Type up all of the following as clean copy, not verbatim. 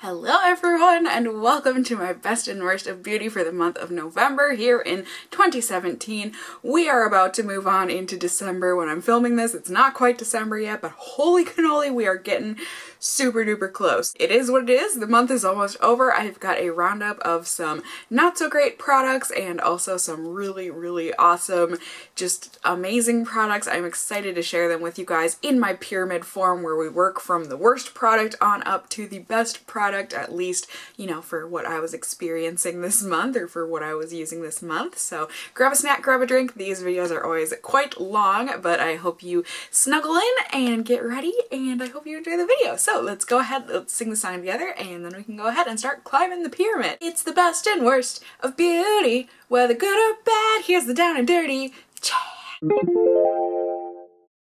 Hello everyone and welcome to my best and worst of beauty for the month of November here in 2017. We are about to move on into December when I'm filming this. It's not quite December yet, but holy cannoli, we are getting super duper close. It is what it is. The month is almost over. I've got a roundup of some not so great products and also some really awesome, just amazing products. I'm excited to share them with you guys in my pyramid form where we work from the worst product on up to the best product, at least, you know, for what I was experiencing this month or for what I was using this month. So grab a snack, grab a drink. These videos are always quite long, but I hope you snuggle in and get ready, and I hope you enjoy the video. So let's go ahead, let's sing the song together, and then we can go ahead and start climbing the pyramid. It's the best and worst of beauty, whether good or bad, here's the down and dirty.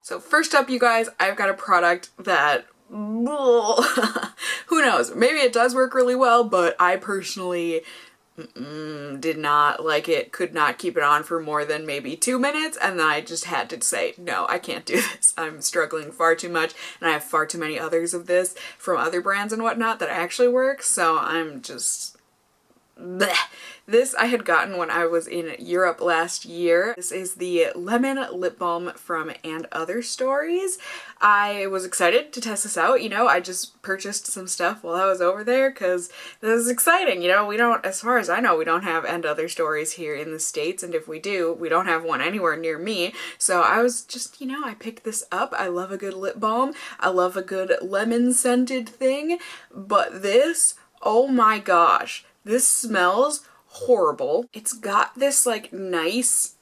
So first up, you guys, I've got a product that who knows, maybe it does work really well, but I personally did not like it, could not keep it on for more than maybe 2 minutes, and then I just had to say, no, I can't do this. I'm struggling far too much, and I have far too many others of this from other brands and whatnot that actually work, so I'm just bleh. This I had gotten when I was in Europe last year. This is the Lemon Lip Balm from And Other Stories. I was excited to test this out. You know, I just purchased some stuff while I was over there because this is exciting. You know, we don't, as far as I know, we don't have And Other Stories here in the States, and if we do, we don't have one anywhere near me. So I was just, you know, I picked this up. I love a good lip balm. I love a good lemon scented thing, but this, oh my gosh, this smells horrible. It's got this like nice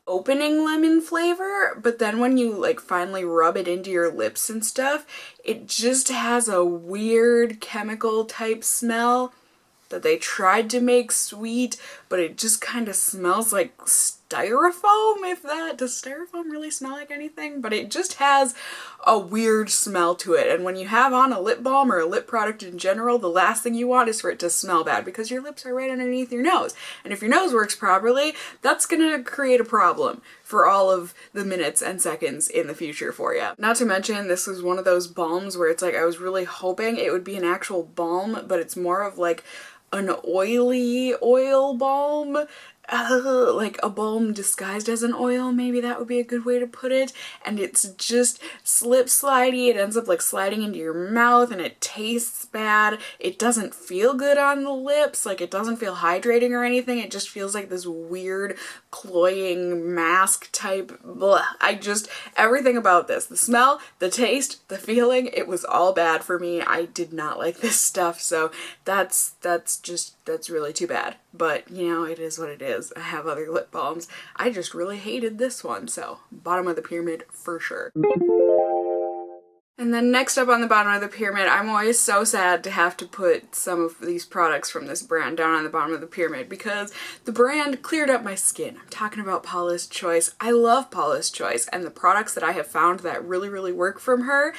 opening lemon flavor, but then when you like finally rub it into your lips and stuff, it just has a weird chemical type smell that they tried to make sweet, but it just kind of smells like styrofoam, if that, does styrofoam really smell like anything? But it just has a weird smell to it, and when you have on a lip balm or a lip product in general, the last thing you want is for it to smell bad because your lips are right underneath your nose, and if your nose works properly, that's gonna create a problem for all of the minutes and seconds in the future for you. Not to mention, this was one of those balms where it's like I was really hoping it would be an actual balm, but it's more of like an oily oil balm, like a balm disguised as an oil, maybe that would be a good way to put it, and it's just slip slidey. It ends up like sliding into your mouth and it tastes bad. It doesn't feel good on the lips, like it doesn't feel hydrating or anything. It just feels like this weird cloying mask type blah. Everything about this, the smell, the taste, the feeling, it was all bad for me. I did not like this stuff, so that's really too bad. But, you know, it is what it is. I have other lip balms. I just really hated this one, so bottom of the pyramid for sure. And then next up on the bottom of the pyramid, I'm always so sad to have to put some of these products from this brand down on the bottom of the pyramid because the brand cleared up my skin. I'm talking about Paulas Choice. I love Paulas Choice, and the products that I have found that really work from her,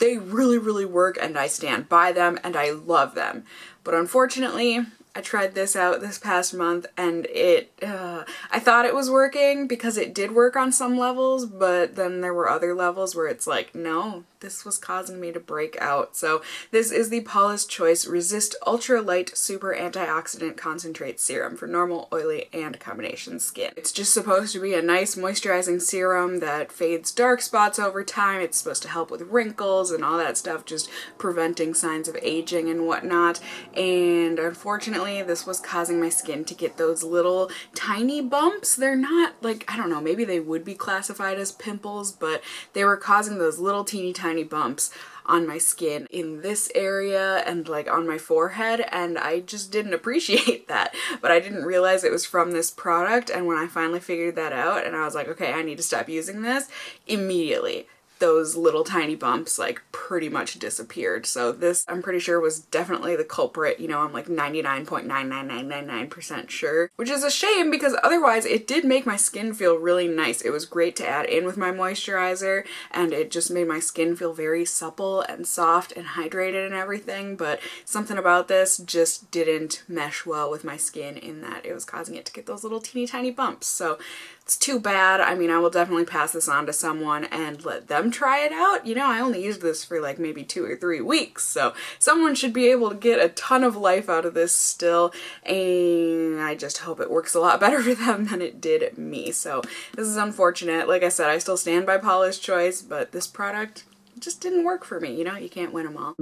they really work, and I stand by them and I love them. But unfortunately, I tried this out this past month and I thought it was working because it did work on some levels, but then there were other levels where it's like, no, this was causing me to break out. So this is the Paulas Choice Resist Ultra Light Super Antioxidant Concentrate Serum for normal, oily, and combination skin. It's just supposed to be a nice moisturizing serum that fades dark spots over time. It's supposed to help with wrinkles and all that stuff, just preventing signs of aging and whatnot. And unfortunately, this was causing my skin to get those little tiny bumps. They're not like, I don't know, maybe they would be classified as pimples, but they were causing those little teeny tiny bumps on my skin in this area and like on my forehead, and I just didn't appreciate that. But I didn't realize it was from this product, and when I finally figured that out and I was like, okay, I need to stop using this, immediately those little tiny bumps like pretty much disappeared. So this, I'm pretty sure, was definitely the culprit. You know, I'm like 99.99999% sure, which is a shame because otherwise it did make my skin feel really nice. It was great to add in with my moisturizer, and it just made my skin feel very supple and soft and hydrated and everything, but something about this just didn't mesh well with my skin in that it was causing it to get those little teeny tiny bumps. So It's too bad. I mean, I will definitely pass this on to someone and let them try it out. You know, I only used this for like maybe 2 or 3 weeks, so someone should be able to get a ton of life out of this still, and I just hope it works a lot better for them than it did me. So this is unfortunate. Like I said, I still stand by Paulas Choice, but this product just didn't work for me. You know, you can't win them all.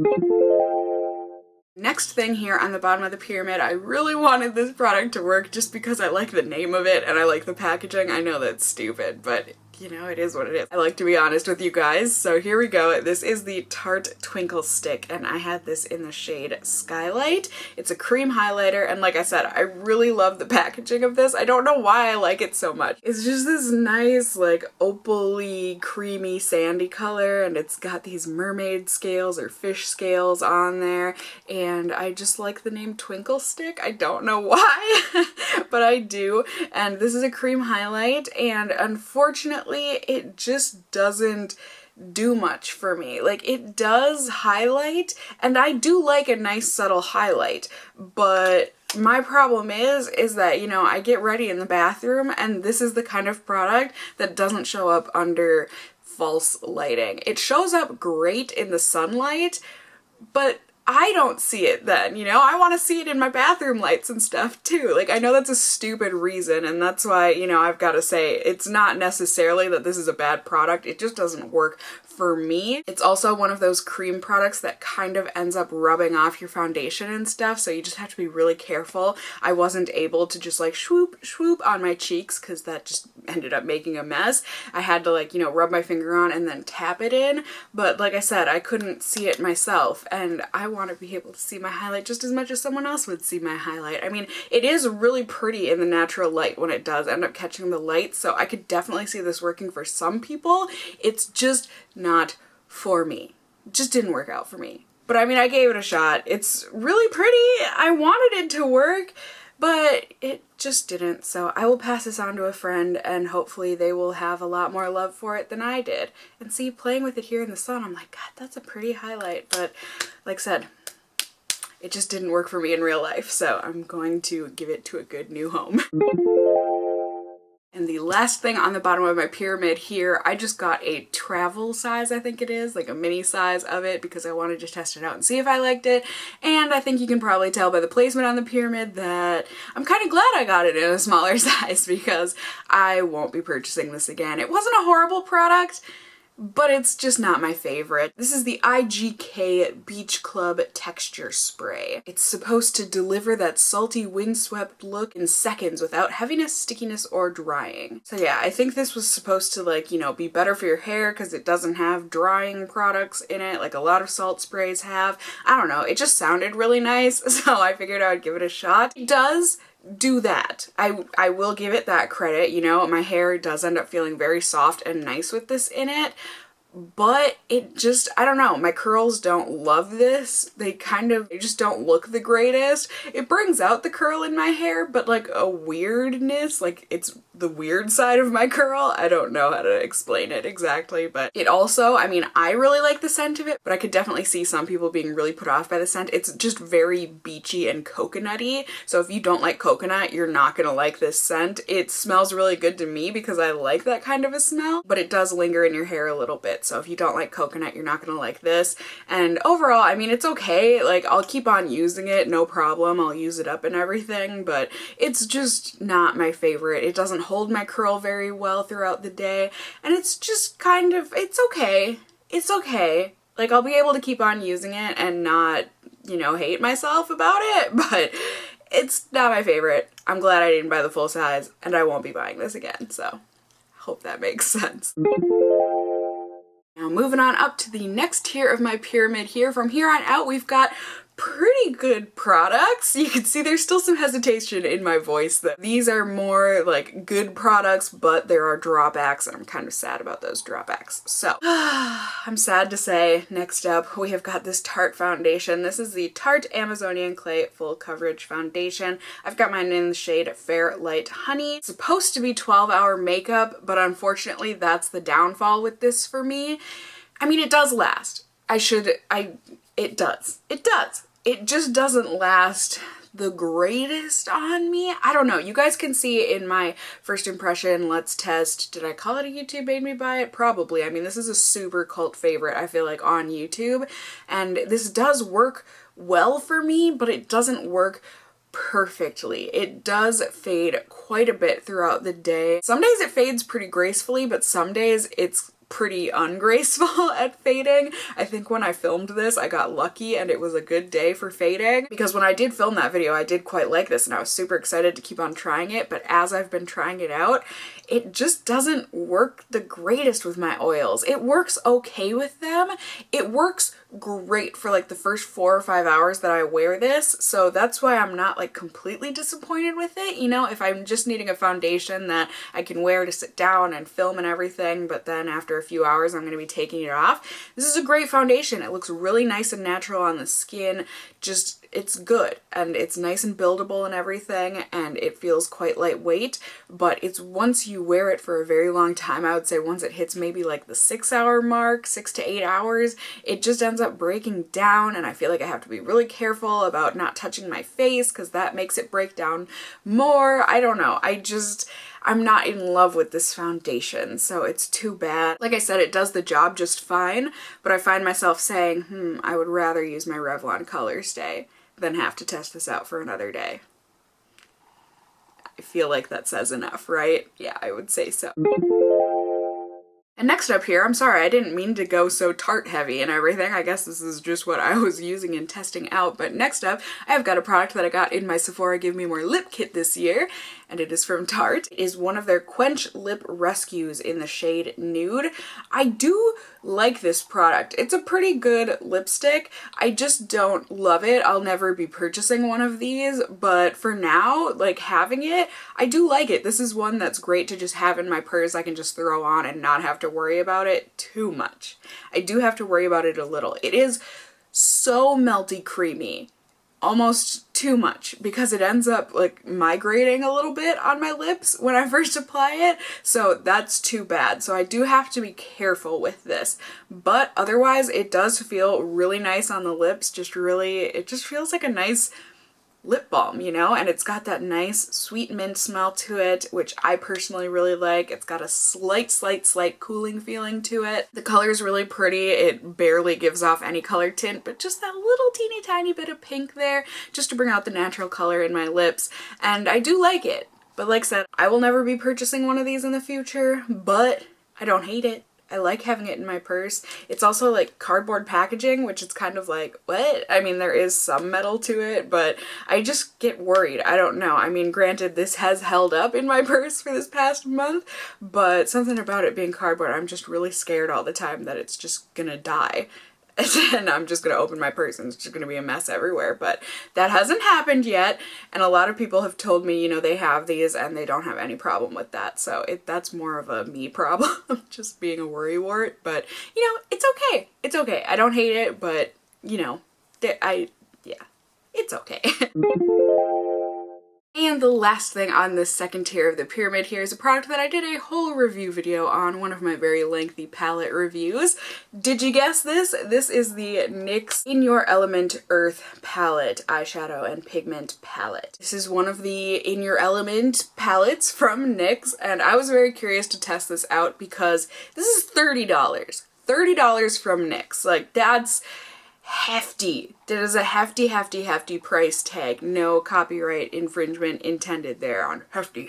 Next thing here on the bottom of the pyramid, I really wanted this product to work just because I like the name of it and I like the packaging. I know that's stupid, but you know, it is what it is. I like to be honest with you guys. So here we go. This is the Tarte Twinkle stick, and I had this in the shade Skylight. It's a cream highlighter, and like I said, I really love the packaging of this. I don't know why I like it so much. It's just this nice, like, opal-y, creamy, sandy color, and it's got these mermaid scales or fish scales on there, and I just like the name Twinkle stick. I don't know why, but I do. And this is a cream highlight, and unfortunately, it just doesn't do much for me. Like, it does highlight, and I do like a nice subtle highlight, but my problem is that, you know, I get ready in the bathroom, and this is the kind of product that doesn't show up under false lighting. It shows up great in the sunlight, but I don't see it then, you know? I want to see it in my bathroom lights and stuff too. Like, I know that's a stupid reason, and that's why, you know, I've got to say, it's not necessarily that this is a bad product, it just doesn't work for me. It's also one of those cream products that kind of ends up rubbing off your foundation and stuff, so you just have to be really careful. I wasn't able to just like swoop on my cheeks because that just ended up making a mess. I had to, like, you know, rub my finger on and then tap it in, but like I said, I couldn't see it myself, and I want to be able to see my highlight just as much as someone else would see my highlight. I mean, it is really pretty in the natural light when it does end up catching the light, so I could definitely see this working for some people. It's just not for me. It just didn't work out for me. But I mean, I gave it a shot. It's really pretty. I wanted it to work, but it just didn't. So I will pass this on to a friend, and hopefully they will have a lot more love for it than I did. And see, playing with it here in the sun, I'm like, God, that's a pretty highlight. But like I said, it just didn't work for me in real life. So I'm going to give it to a good new home. And the last thing on the bottom of my pyramid here, I just got a travel size, I think it is, like a mini size of it, because I wanted to test it out and see if I liked it. And I think you can probably tell by the placement on the pyramid that I'm kind of glad I got it in a smaller size, because I won't be purchasing this again. It wasn't a horrible product, but it's just not my favorite. This is the IGK Beach Club Texture Spray. It's supposed to deliver that salty windswept look in seconds without heaviness, stickiness, or drying. So yeah, I think this was supposed to, like, you know, be better for your hair because it doesn't have drying products in it like a lot of salt sprays have. I don't know, it just sounded really nice, so I figured I would give it a shot. It does do that. I will give it that credit, you know, my hair does end up feeling very soft and nice with this in it, but it just, I don't know, my curls don't love this. They just don't look the greatest. It brings out the curl in my hair, but like a weirdness, like it's the weird side of my curl. I don't know how to explain it exactly, but it also, I mean, I really like the scent of it, but I could definitely see some people being really put off by the scent. It's just very beachy and coconutty, so if you don't like coconut, you're not gonna like this scent. It smells really good to me because I like that kind of a smell, but it does linger in your hair a little bit, so if you don't like coconut, you're not gonna like this. And overall, I mean, it's okay. Like, I'll keep on using it, no problem. I'll use it up and everything, but it's just not my favorite. It doesn't hold my curl very well throughout the day, and it's just kind of, it's okay. It's okay. Like, I'll be able to keep on using it and not, you know, hate myself about it, but it's not my favorite. I'm glad I didn't buy the full size, and I won't be buying this again, so hope that makes sense. Now moving on up to the next tier of my pyramid here. From here on out, we've got pretty good products. You can see there's still some hesitation in my voice that these are more like good products, but there are drawbacks, and I'm kind of sad about those drawbacks. So I'm sad to say, next up we have got this Tarte foundation. This is the Tarte Amazonian Clay Full Coverage Foundation. I've got mine in the shade Fair Light Honey. It's supposed to be 12-hour makeup, but unfortunately that's the downfall with this for me. I mean, it does last. It does. It just doesn't last the greatest on me. I don't know. You guys can see in my first impression, let's test. Did I call it a YouTube made me buy it? Probably. I mean, this is a super cult favorite, I feel like, on YouTube. And this does work well for me, but it doesn't work perfectly. It does fade quite a bit throughout the day. Some days it fades pretty gracefully, but some days it's pretty ungraceful at fading. I think when I filmed this, I got lucky and it was a good day for fading, because when I did film that video, I did quite like this and I was super excited to keep on trying it, but as I've been trying it out, it just doesn't work the greatest with my oils. It works okay with them. It works great for like the first 4 or 5 hours that I wear this, so that's why I'm not like completely disappointed with it. You know, if I'm just needing a foundation that I can wear to sit down and film and everything, but then after a few hours I'm going to be taking it off, this is a great foundation. It looks really nice and natural on the skin. Just, it's good and it's nice and buildable and everything, and it feels quite lightweight, but it's once you wear it for a very long time, I would say once it hits maybe like the 6-hour mark, 6 to 8 hours, it just ends up breaking down, and I feel like I have to be really careful about not touching my face because that makes it break down more. I don't know. I'm not in love with this foundation, so it's too bad. Like I said, it does the job just fine, but I find myself saying, I would rather use my Revlon Color Stay than have to test this out for another day. I feel like that says enough, right? Yeah, I would say so. And next up here, I'm sorry, I didn't mean to go so Tarte heavy and everything. I guess this is just what I was using and testing out. But next up, I've got a product that I got in my Sephora Give Me More lip kit this year, and it is from Tarte. It is one of their Quench Lip Rescues in the shade Nude. I do like this product. It's a pretty good lipstick. I just don't love it. I'll never be purchasing one of these, but for now, like having it, I do like it. This is one that's great to just have in my purse. I can just throw on and not have to worry about it too much. I do have to worry about it a little. It is so melty creamy, almost too much, because it ends up like migrating a little bit on my lips when I first apply it, so that's too bad. So I do have to be careful with this, but otherwise it does feel really nice on the lips. It just feels like a nice lip balm, you know, and it's got that nice sweet mint smell to it, which I personally really like. It's got a slight cooling feeling to it. The color is really pretty. It barely gives off any color tint, but just that little teeny tiny bit of pink there just to bring out the natural color in my lips, and I do like it. But like I said, I will never be purchasing one of these in the future, but I don't hate it. I like having it in my purse. It's also like cardboard packaging, which is kind of like, what? I mean, there is some metal to it, but I just get worried. I don't know. I mean, granted, this has held up in my purse for this past month, but something about it being cardboard, I'm just really scared all the time that it's just gonna die. And I'm just gonna open my purse and it's just gonna be a mess everywhere, but that hasn't happened yet, and a lot of people have told me, you know, they have these and they don't have any problem with that, so that's more of a me problem, just being a worrywart, but you know, it's okay. It's okay. I don't hate it, but you know, yeah, it's okay. And the last thing on this second tier of the pyramid here is a product that I did a whole review video on, one of my very lengthy palette reviews. Did you guess this? This is the NYX In Your Element Earth Palette Eyeshadow and Pigment Palette. This is one of the In Your Element palettes from NYX, and I was very curious to test this out because this is $30. $30 from NYX. Like, that's hefty. That is a hefty price tag. No copyright infringement intended there on hefty.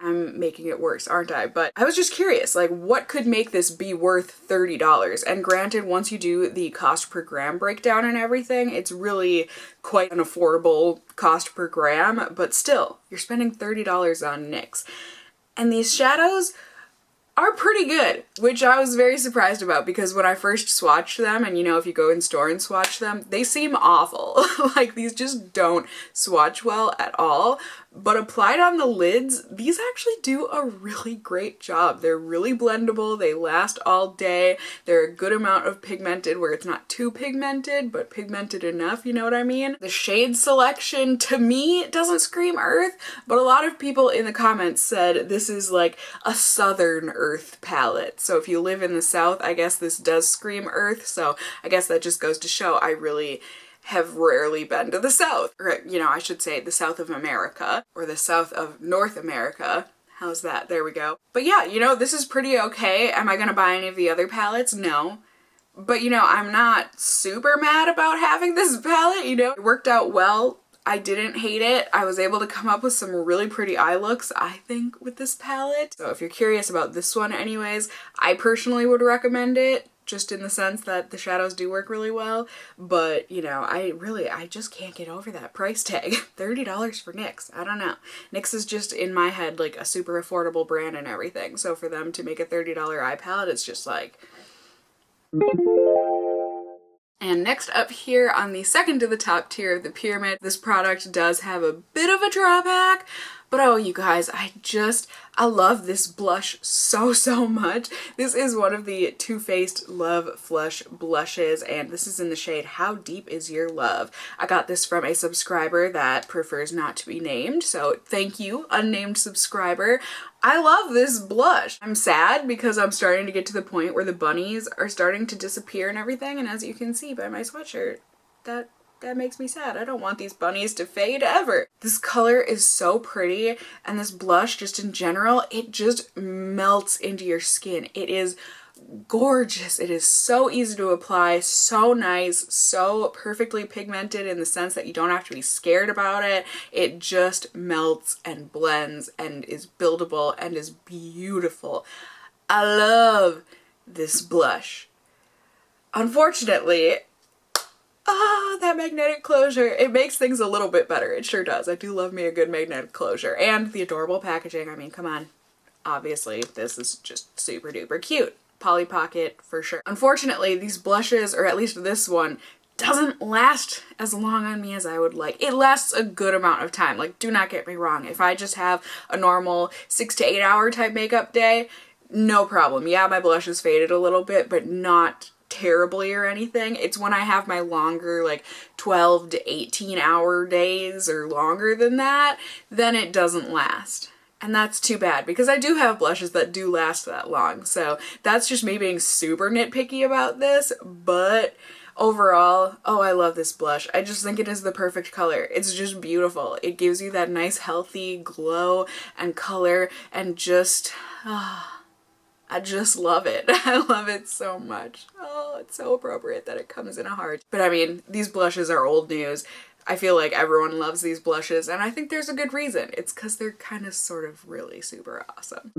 I'm making it worse, aren't I? But I was just curious, like, what could make this be worth $30? And granted, once you do the cost per gram breakdown and everything, it's really quite an affordable cost per gram, but still, you're spending $30 on NYX. And these shadows are pretty good, which I was very surprised about, because when I first swatched them, and you know, if you go in store and swatch them, they seem awful. Like, these just don't swatch well at all, but applied on the lids, these actually do a really great job. They're really blendable, they last all day, they're a good amount of pigmented where it's not too pigmented, but pigmented enough, you know what I mean? The shade selection, to me, doesn't scream earth, but a lot of people in the comments said this is like a southern earth palette. So if you live in the South, I guess this does scream earth, so I guess that just goes to show I really have rarely been to the South. Or, you know, I should say the South of America, or the South of North America. How's that? There we go. But yeah, you know, this is pretty okay. Am I gonna buy any of the other palettes? No. But, you know, I'm not super mad about having this palette, you know. It worked out well. I didn't hate it. I was able to come up with some really pretty eye looks, I think, with this palette. So if you're curious about this one anyways, I personally would recommend it, just in the sense that the shadows do work really well. But, you know, I just can't get over that price tag. $30 for NYX. I don't know. NYX is just, in my head, like a super affordable brand and everything. So for them to make a $30 eye palette, it's just like... And next up here on the second to the top tier of the pyramid, this product does have a bit of a drawback, but oh, you guys, I love this blush so much. This is one of the Too Faced Love Flush blushes, and this is in the shade How Deep Is Your Love. I got this from a subscriber that prefers not to be named, so thank you, unnamed subscriber. I love this blush. I'm sad because I'm starting to get to the point where the bunnies are starting to disappear and everything, and as you can see by my sweatshirt, that makes me sad. I don't want these bunnies to fade ever. This color is so pretty, and this blush just in general, it just melts into your skin. It is gorgeous. It is so easy to apply, so nice, so perfectly pigmented in the sense that you don't have to be scared about it. It just melts and blends and is buildable and is beautiful. I love this blush. Unfortunately, that magnetic closure, it makes things a little bit better. It sure does. I do love me a good magnetic closure. And the adorable packaging. I mean, come on. Obviously, this is just super duper cute. Polly Pocket for sure. Unfortunately, these blushes, or at least this one, doesn't last as long on me as I would like. It lasts a good amount of time. Like, do not get me wrong. If I just have a normal 6 to 8 hour type makeup day, no problem. Yeah, my blush is faded a little bit, but not terribly or anything. It's when I have my longer, like 12 to 18 hour days or longer than that, then it doesn't last. And that's too bad because I do have blushes that do last that long. So that's just me being super nitpicky about this, but overall, oh, I love this blush. I just think it is the perfect color. It's just beautiful. It gives you that nice healthy glow and color and just, I just love it. I love it so much. Oh, it's so appropriate that it comes in a heart. But I mean, these blushes are old news. I feel like everyone loves these blushes, and I think there's a good reason. It's because they're kind of sort of really super awesome.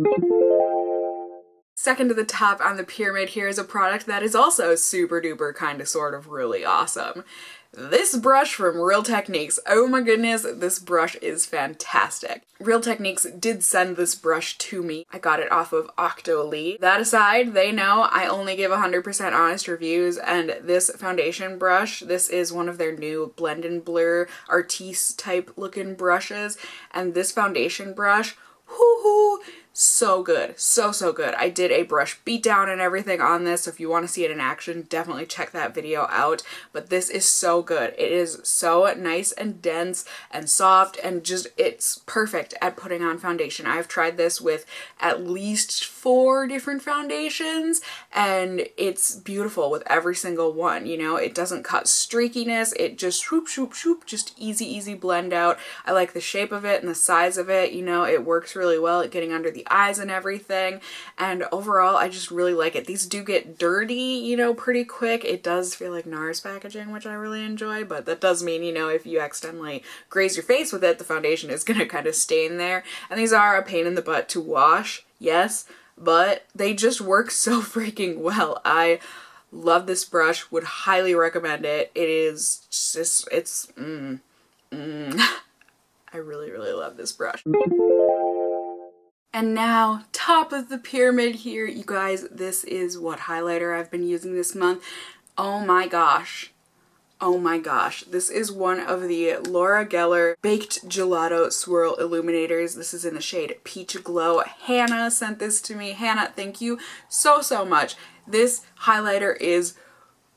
Second to the top on the pyramid here is a product that is also super duper kind of sort of really awesome. This brush from Real Techniques. Oh my goodness, this brush is fantastic. Real Techniques did send this brush to me. I got it off of Octoly. That aside, they know I only give 100% honest reviews, and this foundation brush, this is one of their new blend and blur artiste type looking brushes, and this foundation brush, whoo-hoo, so good. So good. I did a brush beat down and everything on this, so if you want to see it in action, definitely check that video out. But this is so good. It is so nice and dense and soft and just, it's perfect at putting on foundation. I've tried this with at least 4 different foundations, and it's beautiful with every single one, you know? It doesn't cut streakiness, it just swoop, swoop, swoop, just easy blend out. I like the shape of it and the size of it, you know, it works really well at getting under the eyes and everything, and overall I just really like it. These do get dirty, you know, pretty quick. It does feel like NARS packaging, which I really enjoy, but that does mean, you know, if you accidentally graze your face with it, the foundation is gonna kind of stain there. And these are a pain in the butt to wash, yes, but they just work so freaking well. I love this brush, would highly recommend it. It is just, it's, I really love this brush. And now, top of the pyramid here, you guys, this is what highlighter I've been using this month. Oh my gosh. Oh my gosh. This is one of the Laura Geller Baked Gelato Swirl Illuminators. This is in the shade Peach Glow. Hannah sent this to me. Hannah, thank you so much. This highlighter is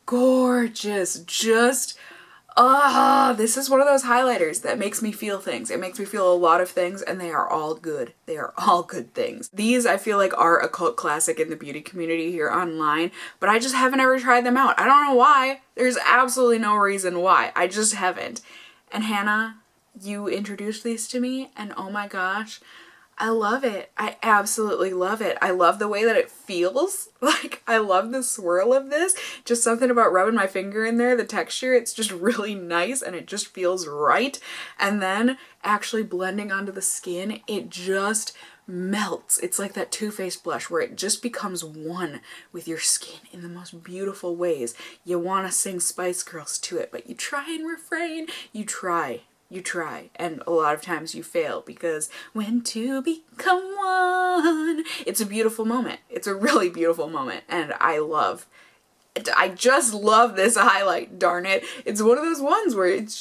gorgeous. Just, This is one of those highlighters that makes me feel things. It makes me feel a lot of things, and they are all good. They are all good things. These I feel like are a cult classic in the beauty community here online, but I just haven't ever tried them out. I don't know why. There's absolutely no reason why. I just haven't. And Hannah, you introduced these to me, and oh my gosh, I love it. I absolutely love it. I love the way that it feels. Like, I love the swirl of this. Just something about rubbing my finger in there, the texture, it's just really nice and it just feels right. And then actually blending onto the skin, it just melts. It's like that Too Faced blush where it just becomes one with your skin in the most beautiful ways. You want to sing Spice Girls to it, but you try and refrain. You try, and a lot of times you fail, because when two become one, it's a beautiful moment. It's a really beautiful moment, and I just love this highlight, darn it. It's one of those ones where it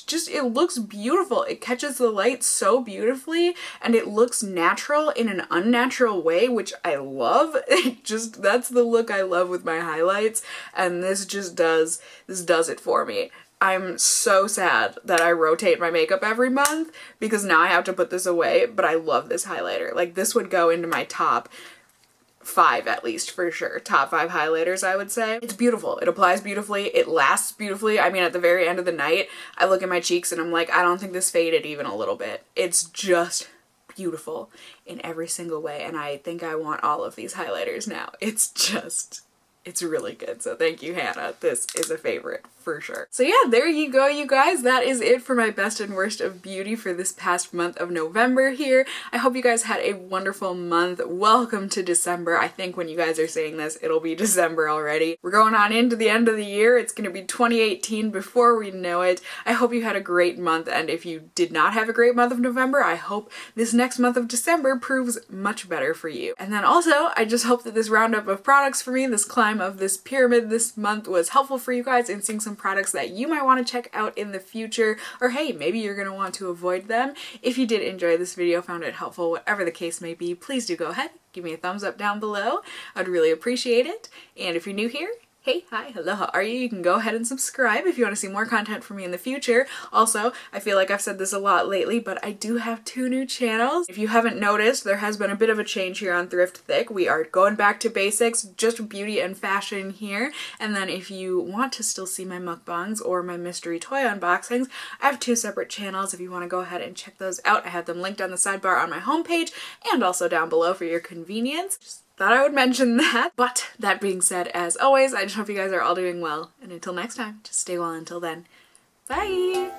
looks beautiful. It catches the light so beautifully, and it looks natural in an unnatural way, which I love. That's the look I love with my highlights, and this does it for me. I'm so sad that I rotate my makeup every month because now I have to put this away, but I love this highlighter. Like, this would go into my top 5 at least, for sure. Top 5 highlighters, I would say. It's beautiful. It applies beautifully. It lasts beautifully. I mean, at the very end of the night, I look at my cheeks and I'm like, I don't think this faded even a little bit. It's just beautiful in every single way, and I think I want all of these highlighters now. It's really good. So thank you, Hannah. This is a favorite for sure. So yeah, there you go, you guys. That is it for my best and worst of beauty for this past month of November here. I hope you guys had a wonderful month. Welcome to December. I think when you guys are saying this, it'll be December already. We're going on into the end of the year. It's going to be 2018 before we know it. I hope you had a great month, and if you did not have a great month of November, I hope this next month of December proves much better for you. And then also, I just hope that this roundup of products for me, this climb of this pyramid this month, was helpful for you guys in seeing some products that you might want to check out in the future, or hey, maybe you're going to want to avoid them. If you did enjoy this video, found it helpful, whatever the case may be, please do go ahead, give me a thumbs up down below. I'd really appreciate it. And if you're new here, hey, hi, hello, how are you? You can go ahead and subscribe if you want to see more content from me in the future. Also, I feel like I've said this a lot lately, but I do have 2 new channels. If you haven't noticed, there has been a bit of a change here on Thrift Thick. We are going back to basics, just beauty and fashion here. And then if you want to still see my mukbangs or my mystery toy unboxings, I have 2 separate channels. If you want to go ahead and check those out, I have them linked on the sidebar on my homepage and also down below for your convenience. Thought I would mention that. But that being said, as always, I just hope you guys are all doing well. And until next time, just stay well until then. Bye!